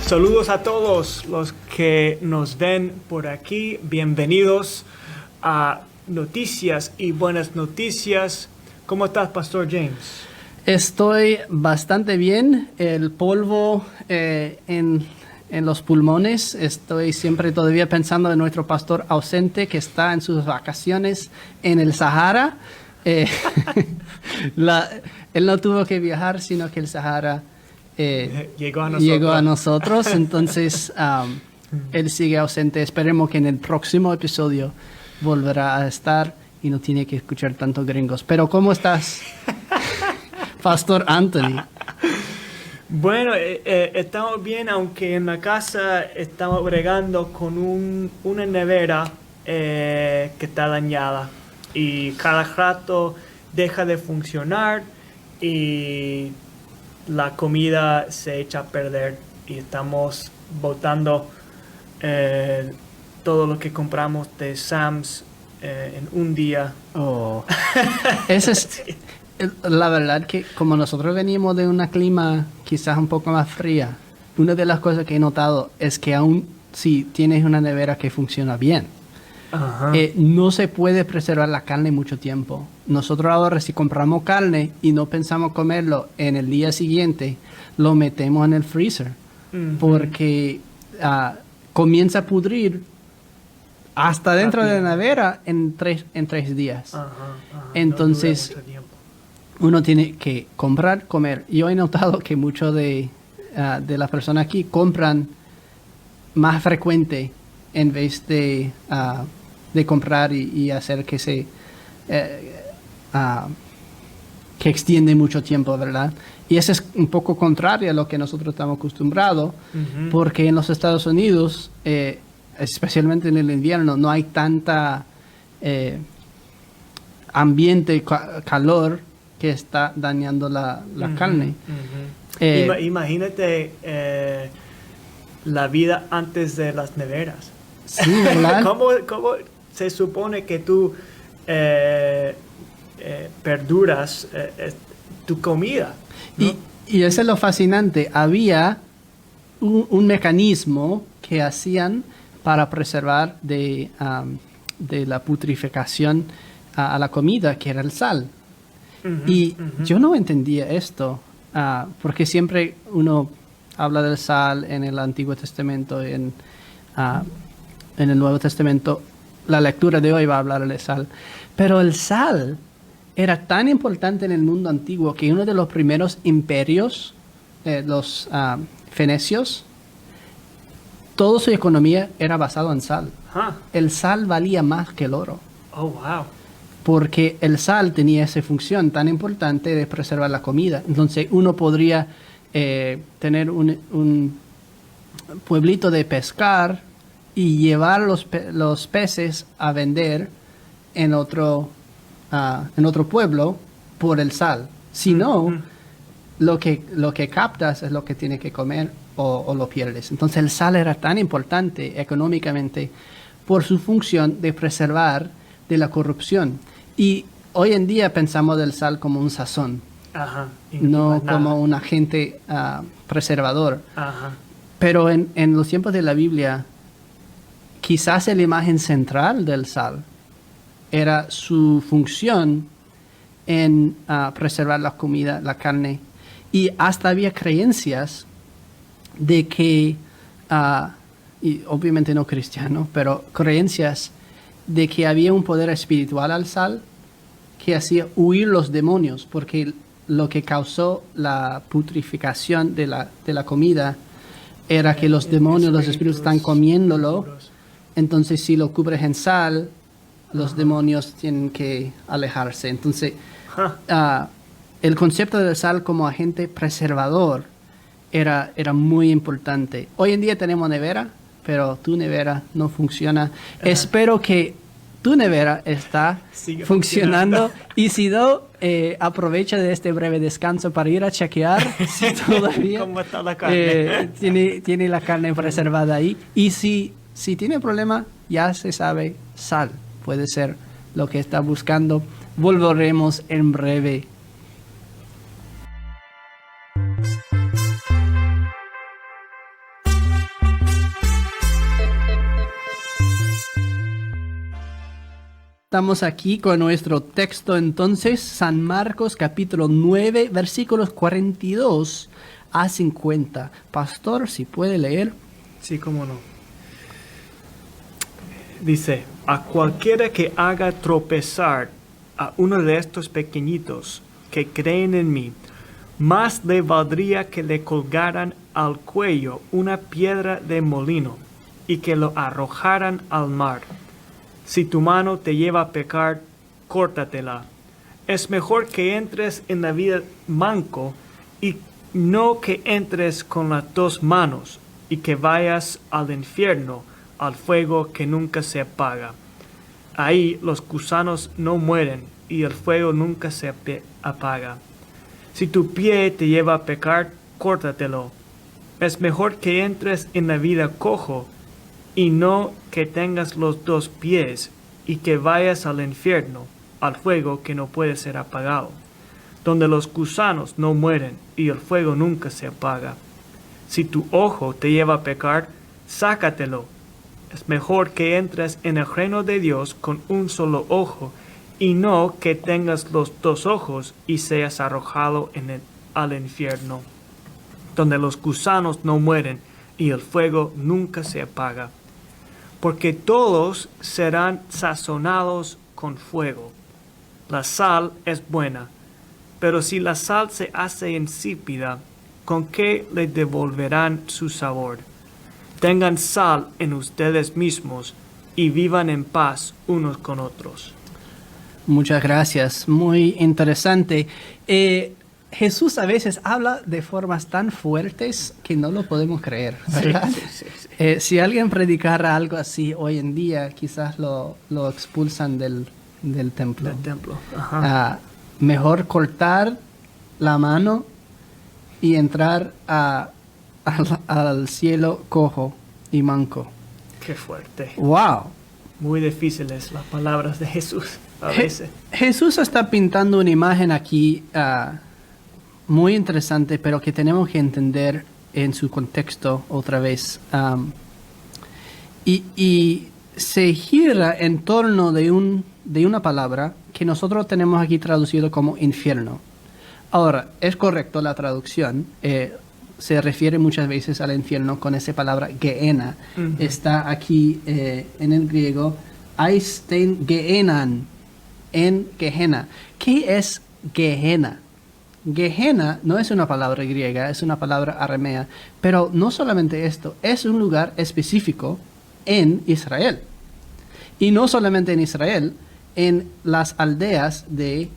Saludos a todos los que nos ven por aquí. Bienvenidos a Noticias y Buenas Noticias. ¿Cómo estás, Pastor James? Estoy bastante bien. El polvo en los pulmones. Estoy siempre todavía pensando en nuestro pastor ausente que está en sus vacaciones en el Sahara. Él no tuvo que viajar, sino que el Sahara llegó a nosotros. Entonces, él sigue ausente. Esperemos que en el próximo episodio volverá a estar y no tiene que escuchar tantos gringos. Pero, ¿cómo estás, Pastor Anthony? Bueno, estamos bien, aunque en la casa estamos bregando con una nevera que está dañada y cada rato deja de funcionar y la comida se echa a perder y estamos botando todo lo que compramos de Sam's en un día. Oh. Ese es... La verdad que como nosotros venimos de un clima quizás un poco más fría, una de las cosas que he notado es que aún si tienes una nevera que funciona bien, no se puede preservar la carne mucho tiempo. Nosotros ahora si compramos carne y no pensamos comerlo en el día siguiente, lo metemos en el freezer porque comienza a pudrir hasta dentro de la nevera en tres días. Entonces... uno tiene que comprar, comer. Yo he notado que muchos de las personas aquí compran más frecuente en vez de comprar y hacer que que extiende mucho tiempo, ¿verdad? Y eso es un poco contrario a lo que nosotros estamos acostumbrados, porque en los Estados Unidos, especialmente en el invierno, no hay tanta ambiente, calor, que está dañando la carne. Imagínate la vida antes de las neveras. Sí, ¿verdad? ¿Cómo se supone que tú perduras tu comida, ¿no? Y eso es lo fascinante. Había un mecanismo que hacían para preservar de la putrificación a la comida, que era el sal. Yo no entendía esto, porque siempre uno habla del sal en el Antiguo Testamento, en el Nuevo Testamento. La lectura de hoy va a hablar de sal. Pero el sal era tan importante en el mundo antiguo que uno de los primeros imperios, los fenicios, toda su economía era basada en sal. El sal valía más que el oro. Oh, wow. Porque el sal tenía esa función tan importante de preservar la comida. Entonces uno podría tener un pueblito de pescar y llevar los peces a vender en otro pueblo por el sal. Si no, lo que captas es lo que tienes que comer o lo pierdes. Entonces el sal era tan importante económicamente por su función de preservar de la corrupción. Y hoy en día pensamos del sal como un sazón, no como un agente preservador. Pero en los tiempos de la Biblia, quizás la imagen central del sal era su función en preservar la comida, la carne. Y hasta había creencias de que, y obviamente no cristiano, pero creencias de que había un poder espiritual al sal que hacía huir los demonios, porque lo que causó la putrificación de la comida era que los demonios, los espíritus están comiéndolo. Entonces si lo cubres en sal, los demonios tienen que alejarse. Entonces el concepto del sal como agente preservador era muy importante. Hoy en día tenemos nevera, pero tu nevera no funciona. Espero que tu nevera está funcionando. Y si no, aprovecha de este breve descanso para ir a chequear si todavía ¿cómo está la carne? tiene la carne preservada ahí. Y si tiene problema, ya se sabe, sal puede ser lo que está buscando. Volveremos en breve. Estamos aquí con nuestro texto entonces, San Marcos capítulo 9, versículos 42 a 50. Pastor, si puede leer. Sí, cómo no. Dice, a cualquiera que haga tropezar a uno de estos pequeñitos que creen en mí, más le valdría que le colgaran al cuello una piedra de molino y que lo arrojaran al mar. Si tu mano te lleva a pecar, córtatela. Es mejor que entres en la vida manco y no que entres con las dos manos y que vayas al infierno, al fuego que nunca se apaga. Ahí los gusanos no mueren y el fuego nunca se apaga. Si tu pie te lleva a pecar, córtatelo. Es mejor que entres en la vida cojo y no que tengas los dos pies y que vayas al infierno, al fuego que no puede ser apagado, donde los gusanos no mueren y el fuego nunca se apaga. Si tu ojo te lleva a pecar, sácatelo. Es mejor que entres en el reino de Dios con un solo ojo y no que tengas los dos ojos y seas arrojado al infierno, donde los gusanos no mueren y el fuego nunca se apaga. Porque todos serán sazonados con fuego. La sal es buena, pero si la sal se hace insípida, ¿con qué le devolverán su sabor? Tengan sal en ustedes mismos y vivan en paz unos con otros. Muchas gracias, muy interesante. Jesús a veces habla de formas tan fuertes que no lo podemos creer, ¿verdad? Sí. Si alguien predicara algo así hoy en día, quizás lo expulsan del templo. Del templo. Ajá. Mejor cortar la mano y entrar al cielo cojo y manco. Qué fuerte. ¡Wow! Muy difíciles las palabras de Jesús a veces. Jesús está pintando una imagen aquí muy interesante, pero que tenemos que entender en su contexto otra vez. Y se gira en torno de una palabra que nosotros tenemos aquí traducido como infierno. Ahora, es correcto la traducción. Se refiere muchas veces al infierno con esa palabra Gehenna. Uh-huh. Está aquí en el griego, Aistein Gehenan, en Gehenna. ¿Qué es Gehenna? Gehenna no es una palabra griega, es una palabra aramea, pero no solamente esto, es un lugar específico en Israel. Y no solamente en Israel, en las aldeas de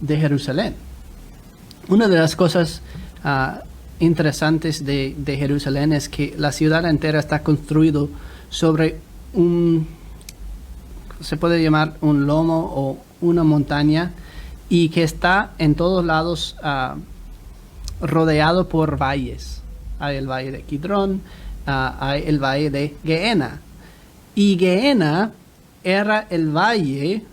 Jerusalén. Una de las cosas interesantes de Jerusalén es que la ciudad entera está construida sobre se puede llamar un lomo o una montaña, y que está en todos lados rodeado por valles. Hay el valle de Kidrón, hay el valle de Gehenna. Y Gehenna era el valle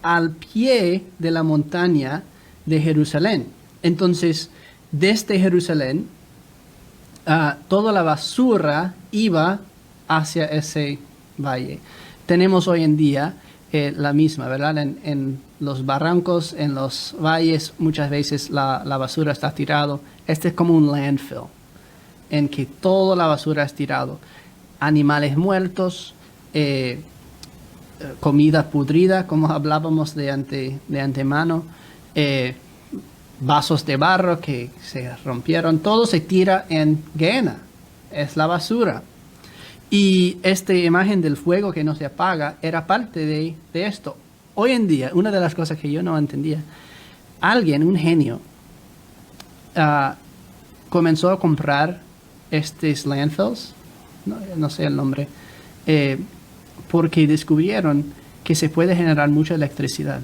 al pie de la montaña de Jerusalén. Entonces, desde Jerusalén, toda la basura iba hacia ese valle. Tenemos hoy en día la misma, ¿verdad? En los barrancos, en los valles, muchas veces la basura está tirado. Este es como un landfill, en que toda la basura es tirado. Animales muertos, comida pudrida, como hablábamos de antemano, vasos de barro que se rompieron, todo se tira en Gehenna, es la basura. Y esta imagen del fuego que no se apaga era parte de esto. Hoy en día, una de las cosas que yo no entendía, un genio, comenzó a comprar estos landfills, no sé el nombre, porque descubrieron que se puede generar mucha electricidad.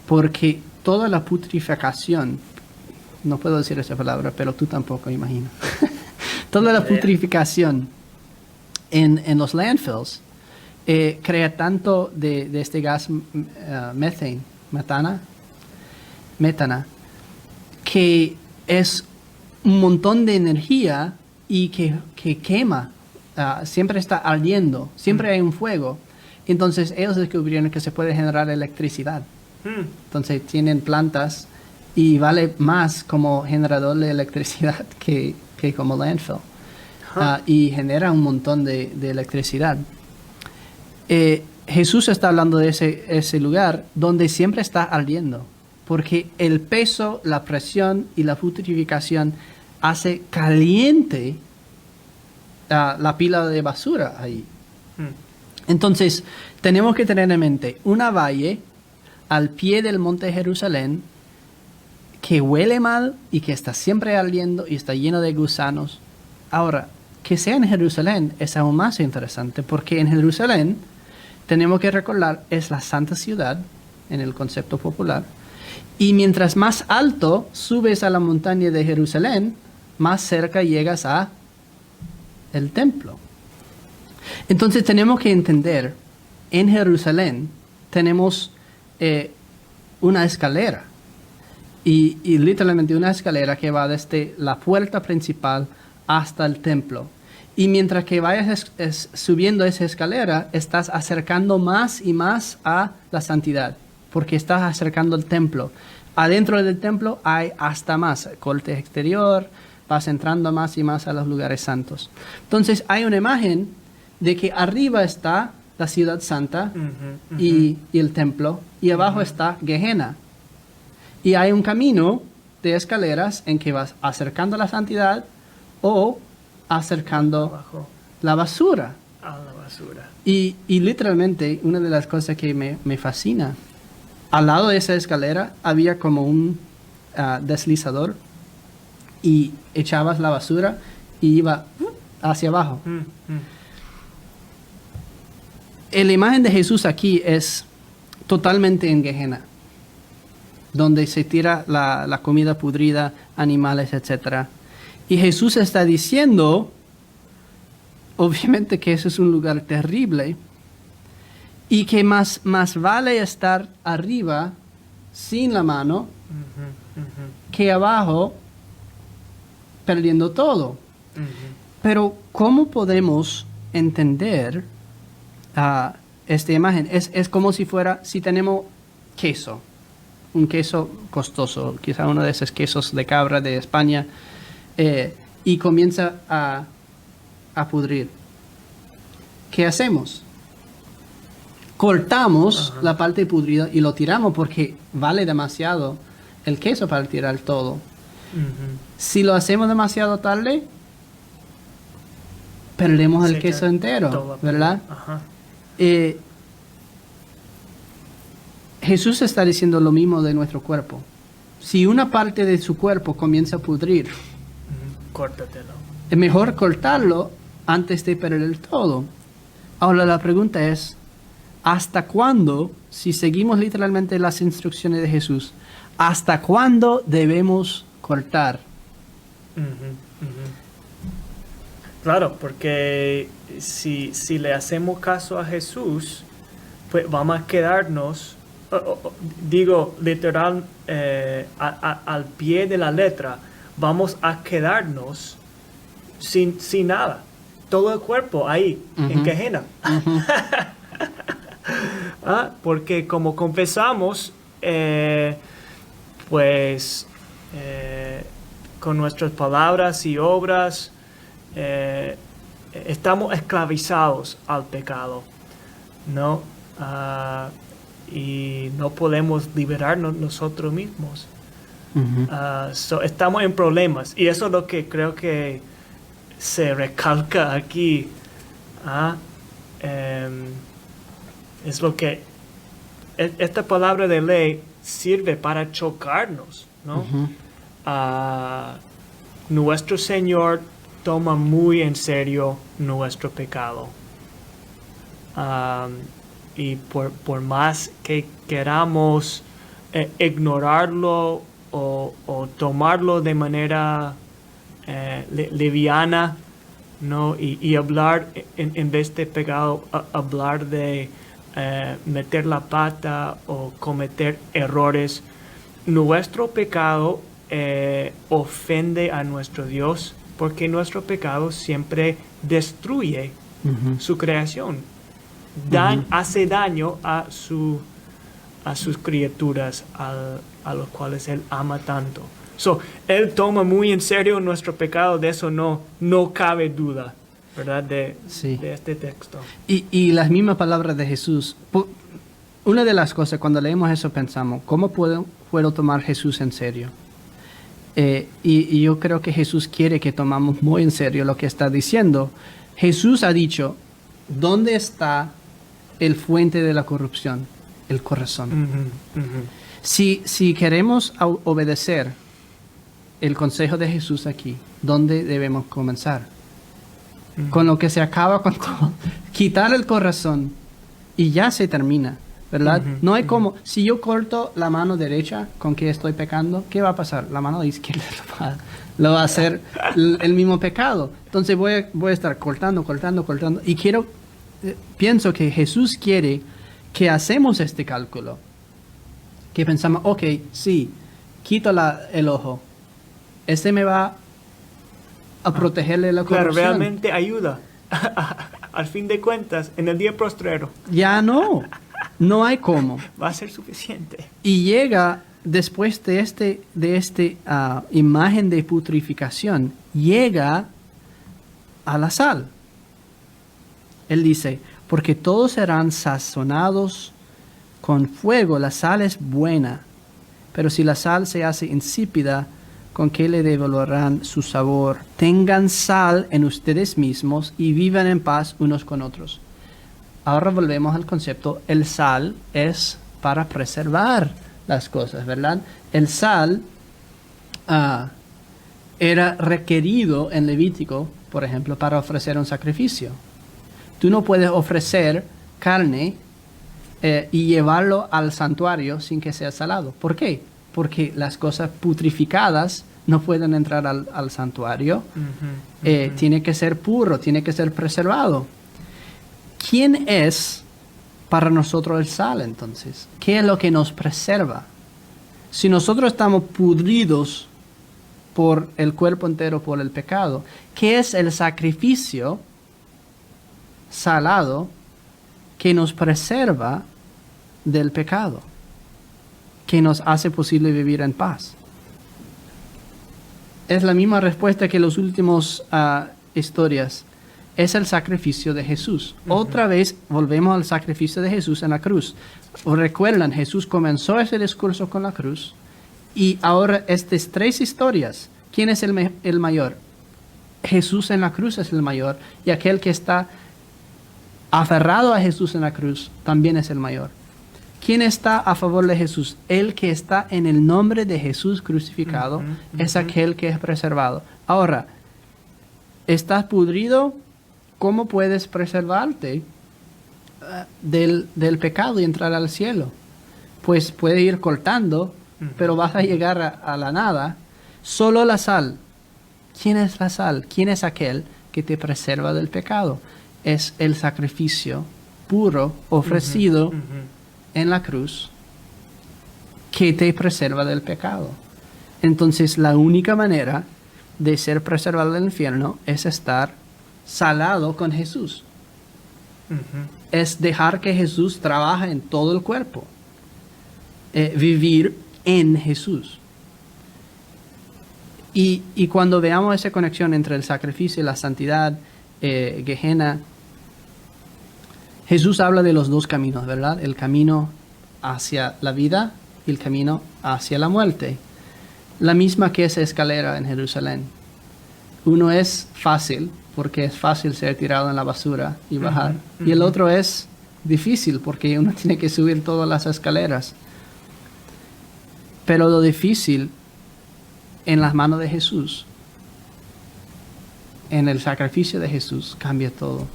Porque toda la putrificación, no puedo decir esa palabra, pero tú tampoco, imagino. Toda la putrificación en los landfills crea tanto de este gas metana, que es un montón de energía y que quema, siempre está ardiendo, siempre hay un fuego. Entonces ellos descubrieron que se puede generar electricidad. Entonces tienen plantas y vale más como generador de electricidad que como landfill. Y genera un montón de electricidad. Jesús está hablando de ese lugar donde siempre está ardiendo, porque el peso, la presión y la putrificación hace caliente la pila de basura ahí. Entonces, tenemos que tener en mente una valle al pie del monte Jerusalén que huele mal y que está siempre ardiendo y está lleno de gusanos. Ahora, que sea en Jerusalén es aún más interesante, porque en Jerusalén, tenemos que recordar, es la santa ciudad en el concepto popular, y mientras más alto subes a la montaña de Jerusalén, más cerca llegas a el templo. Entonces tenemos que entender, en Jerusalén tenemos una escalera, y literalmente una escalera que va desde la puerta principal hasta el templo. Y mientras que vayas subiendo esa escalera, estás acercando más y más a la santidad, porque estás acercando el templo. Adentro del templo hay hasta más corte exterior, vas entrando más y más a los lugares santos. Entonces hay una imagen de que arriba está la ciudad santa y el templo, y abajo está Gehenna. Y hay un camino de escaleras en que vas acercando a la santidad o acercando Abajo. la basura. A la basura. Y literalmente, una de las cosas que me fascina, al lado de esa escalera había como un deslizador, y echabas la basura y iba hacia abajo. La imagen de Jesús aquí es totalmente en Gehenna, donde se tira la comida pudrida, animales, etc. Y Jesús está diciendo, obviamente, que ese es un lugar terrible y que más vale estar arriba sin la mano que abajo perdiendo todo. Pero ¿cómo podemos entender esta imagen? Es como si tenemos queso, un queso costoso, quizá uno de esos quesos de cabra de España, y comienza a pudrir. ¿Qué hacemos? Cortamos la parte pudrida y lo tiramos porque vale demasiado el queso para tirar todo. Si lo hacemos demasiado tarde, perdemos el queso entero, ¿verdad? Jesús está diciendo lo mismo de nuestro cuerpo. Si una parte de su cuerpo comienza a pudrir, Córtatelo. es mejor cortarlo antes de perder todo. Ahora la pregunta es, ¿hasta cuándo, si seguimos literalmente las instrucciones de Jesús, hasta cuándo debemos cortar? Claro, porque si le hacemos caso a Jesús, pues vamos a quedarnos, digo literal, al pie de la letra, vamos a quedarnos sin nada. Todo el cuerpo ahí, en Gehenna. Porque como confesamos, con nuestras palabras y obras, estamos esclavizados al pecado, ¿no? Y no podemos liberarnos nosotros mismos. Estamos en problemas, y eso es lo que creo que se recalca aquí. Es lo que esta palabra de ley sirve para chocarnos, ¿no? Nuestro Señor toma muy en serio nuestro pecado, y por más que queramos ignorarlo o tomarlo de manera liviana, ¿no? Y hablar, en vez de pecado, hablar de meter la pata o cometer errores, nuestro pecado ofende a nuestro Dios, porque nuestro pecado siempre destruye su creación. hace daño a sus criaturas, a los cuales Él ama tanto. Él toma muy en serio nuestro pecado, de eso no cabe duda, ¿verdad? De este texto. Y las mismas palabras de Jesús. Una de las cosas, cuando leemos eso, pensamos, ¿cómo puedo tomar Jesús en serio? Y yo creo que Jesús quiere que tomamos muy en serio lo que está diciendo. Jesús ha dicho, ¿dónde está el fuente de la corrupción? El corazón. Si queremos obedecer el consejo de Jesús aquí, ¿dónde debemos comenzar? Con lo que se acaba con todo. Quitar el corazón y ya se termina, ¿verdad? No hay como, si yo corto la mano derecha con que estoy pecando, ¿qué va a pasar? La mano izquierda lo va a hacer el mismo pecado. Entonces voy a estar cortando. Y pienso que Jesús quiere que hacemos este cálculo. Que pensamos, ok, sí, quito el ojo. Este me va a protegerle la corrupción. Claro, realmente ayuda. Al fin de cuentas, en el día postrero. Ya no hay cómo. Va a ser suficiente. Y llega, después de esta imagen de putrificación, llega a la sal. Él dice, porque todos serán sazonados con fuego, la sal es buena, pero si la sal se hace insípida, ¿con qué le devolverán su sabor? Tengan sal en ustedes mismos y vivan en paz unos con otros. Ahora volvemos al concepto, el sal es para preservar las cosas, ¿verdad? El sal era requerido en Levítico, por ejemplo, para ofrecer un sacrificio. Tú no puedes ofrecer carne y llevarlo al santuario sin que sea salado. ¿Por qué? Porque las cosas putrificadas no pueden entrar al santuario. Tiene que ser puro, tiene que ser preservado. ¿Quién es para nosotros el sal entonces? ¿Qué es lo que nos preserva? Si nosotros estamos pudridos por el cuerpo entero, por el pecado, ¿qué es el sacrificio salado que nos preserva del pecado? Que nos hace posible vivir en paz. Es la misma respuesta que las últimas historias. Es el sacrificio de Jesús. Otra vez volvemos al sacrificio de Jesús en la cruz. Recuerdan, Jesús comenzó ese discurso con la cruz y ahora estas 3 historias. ¿Quién es el mayor? Jesús en la cruz es el mayor y aquel que está aferrado a Jesús en la cruz también es el mayor. ¿Quién está a favor de Jesús? El que está en el nombre de Jesús crucificado es aquel que es preservado. Ahora, ¿estás pudrido? ¿Cómo puedes preservarte del pecado y entrar al cielo? Pues puede ir cortando, pero vas a llegar a la nada. Solo la sal. ¿Quién es la sal? ¿Quién es aquel que te preserva del pecado? Es el sacrificio puro ofrecido en la cruz que te preserva del pecado. Entonces la única manera de ser preservado del infierno es estar salado con Jesús. Es dejar que Jesús trabaje en todo el cuerpo. Vivir en Jesús. Y cuando veamos esa conexión entre el sacrificio y la santidad, Gehenna, Jesús habla de los 2 caminos, ¿verdad? El camino hacia la vida y el camino hacia la muerte. La misma que esa escalera en Jerusalén. Uno es fácil, porque es fácil ser tirado en la basura y bajar. Y el otro es difícil, porque uno tiene que subir todas las escaleras. Pero lo difícil en las manos de Jesús, en el sacrificio de Jesús, cambia todo.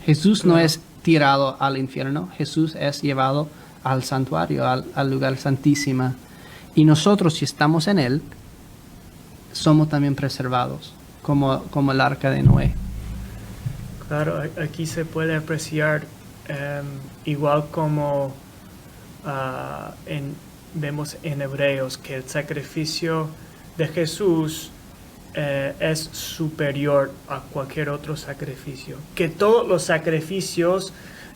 Jesús no es tirado al infierno, Jesús es llevado al santuario, al lugar santísimo. Y nosotros, si estamos en Él, somos también preservados, como el arca de Noé. Claro, aquí se puede apreciar, igual como vemos en Hebreos, que el sacrificio de Jesús es superior a cualquier otro sacrificio. Que todos los sacrificios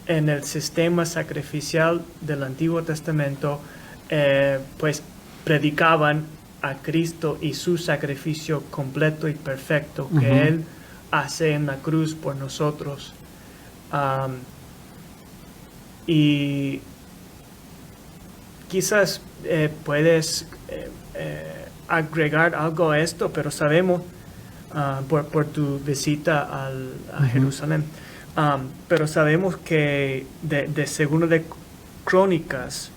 en el sistema sacrificial del Antiguo Testamento, pues predicaban a Cristo y su sacrificio completo y perfecto que Él hace en la cruz por nosotros. Y quizás puedes agregar algo a esto, pero sabemos por tu visita a Jerusalén, pero sabemos que de Segundo de Crónicas,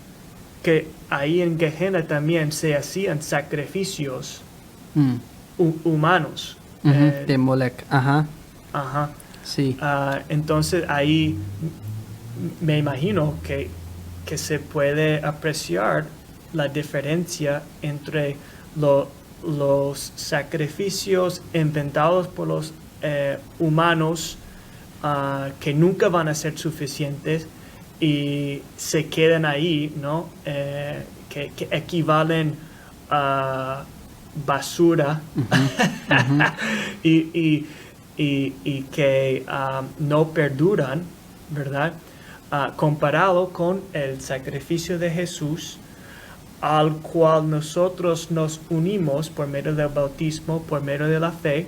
que ahí en Gehenna también se hacían sacrificios humanos. De Molec, ajá. Sí. Entonces ahí me imagino que se puede apreciar la diferencia entre los sacrificios inventados por los humanos que nunca van a ser suficientes y se quedan ahí, ¿no? Que equivalen a basura y que no perduran, ¿verdad? Comparado con el sacrificio de Jesús, al cual nosotros nos unimos por medio del bautismo, por medio de la fe,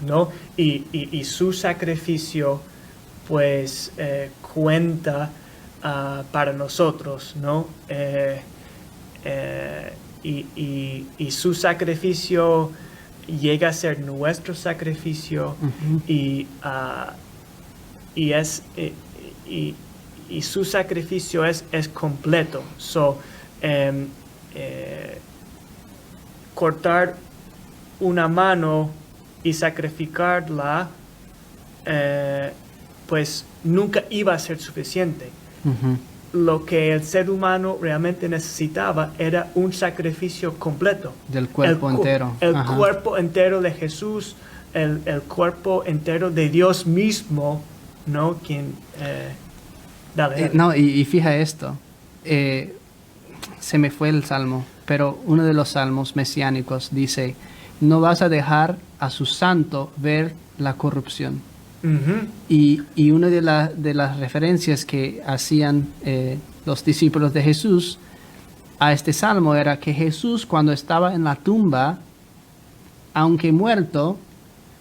¿no? Y su sacrificio, pues, cuenta para nosotros, ¿no? Y su sacrificio llega a ser nuestro sacrificio y su sacrificio es completo. So, cortar una mano y sacrificarla, pues nunca iba a ser suficiente. Lo que el ser humano realmente necesitaba era un sacrificio completo. Del cuerpo entero. El cuerpo entero de Jesús, el cuerpo entero de Dios mismo, ¿no? Quien... dale. No, y fija esto. Se me fue el salmo, pero uno de los salmos mesiánicos dice: no vas a dejar a su santo ver la corrupción. Y una de las referencias que hacían los discípulos de Jesús a este salmo era que Jesús, cuando estaba en la tumba, aunque muerto,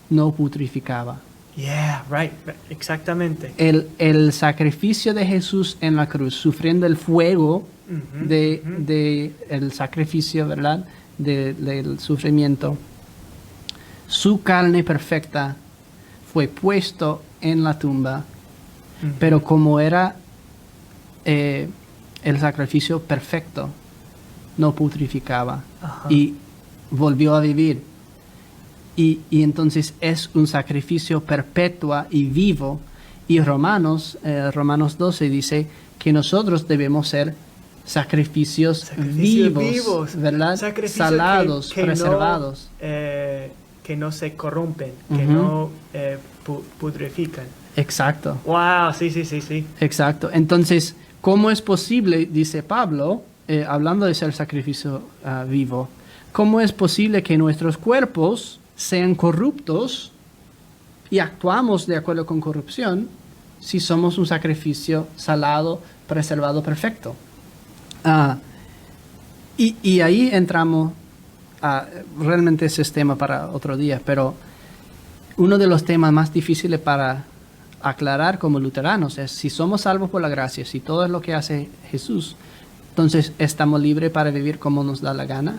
no putrificaba. Yeah, right, exactamente. El sacrificio de Jesús en la cruz, sufriendo el fuego de el sacrificio, ¿verdad? Del sufrimiento, su carne perfecta fue puesto en la tumba, pero como era el sacrificio perfecto, no putrificaba y volvió a vivir. Y entonces es un sacrificio perpetuo y vivo. Y Romanos 12 dice que nosotros debemos ser sacrificios vivos, ¿verdad? Sacrificios salados, que preservados. Que no se corrompen, que no pudrifican. Exacto. Wow, sí. Exacto. Entonces, ¿cómo es posible, dice Pablo, hablando de ser sacrificio vivo, cómo es posible que nuestros cuerpos sean corruptos y actuamos de acuerdo con corrupción si somos un sacrificio salado, preservado, perfecto? Y ahí entramos realmente ese es tema para otro día, pero uno de los temas más difíciles para aclarar como luteranos es: si somos salvos por la gracia, si todo es lo que hace Jesús, entonces ¿estamos libres para vivir como nos da la gana?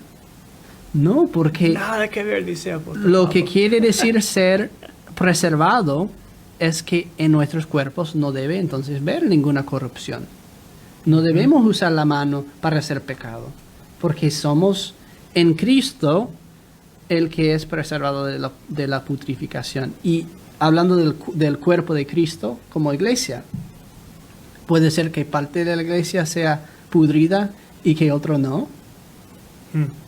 No, porque nada que ver, dice apóstol lo Pablo. que quiere decir ser preservado es que en nuestros cuerpos no debe entonces ver ninguna corrupción. No debemos usar la mano para hacer pecado, porque somos en Cristo el que es preservado de la putrificación. Y hablando del cuerpo de Cristo como iglesia, puede ser que parte de la iglesia sea pudrida y que otro no,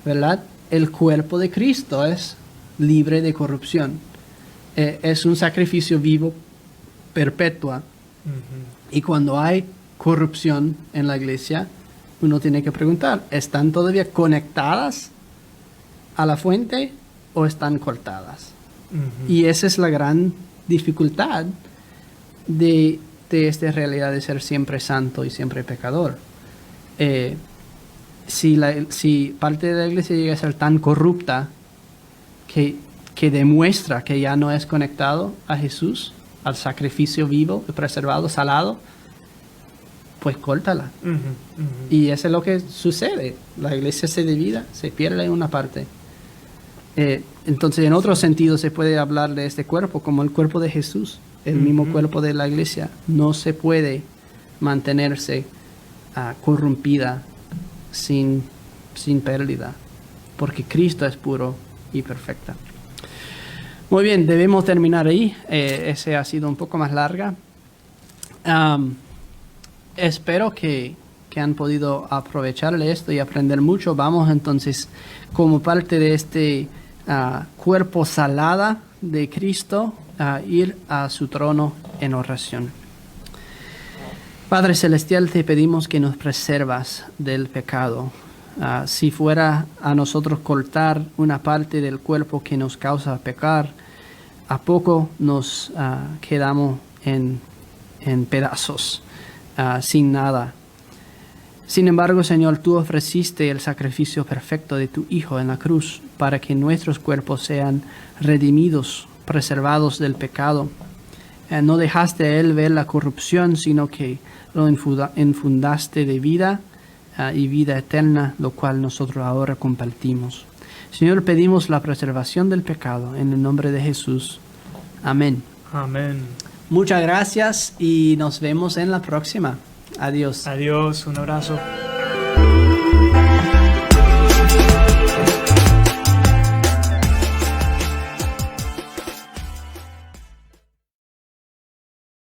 ¿verdad? El cuerpo de Cristo es libre de corrupción. Es un sacrificio vivo, perpetua. Y cuando hay corrupción en la iglesia, uno tiene que preguntar: ¿están todavía conectadas a la fuente o están cortadas? Y esa es la gran dificultad de de esta realidad de ser siempre santo y siempre pecador. Si parte de la iglesia llega a ser tan corrupta que demuestra que ya no es conectado a Jesús, al sacrificio vivo, preservado, salado, pues córtala. Y eso es lo que sucede. La iglesia se divide, se pierde en una parte. Entonces, en otro sentido, se puede hablar de este cuerpo como el cuerpo de Jesús, el mismo cuerpo de la iglesia. No se puede mantenerse corrompida sin pérdida, porque Cristo es puro y perfecta. Muy bien, debemos terminar ahí. Ese ha sido un poco más larga. Espero que han podido aprovecharle esto y aprender mucho. Vamos entonces, como parte de este cuerpo salada de Cristo, a ir a su trono en oración. Padre Celestial, te pedimos que nos preservas del pecado. Si fuera a nosotros cortar una parte del cuerpo que nos causa pecar, a poco nos quedamos en pedazos, sin nada. Sin embargo, Señor, tú ofreciste el sacrificio perfecto de tu Hijo en la cruz para que nuestros cuerpos sean redimidos, preservados del pecado. No dejaste a Él ver la corrupción, sino que lo infundaste de vida y vida eterna, lo cual nosotros ahora compartimos. Señor, pedimos la preservación del pecado en el nombre de Jesús. Amén. Amén. Muchas gracias y nos vemos en la próxima. Adiós. Adiós, un abrazo.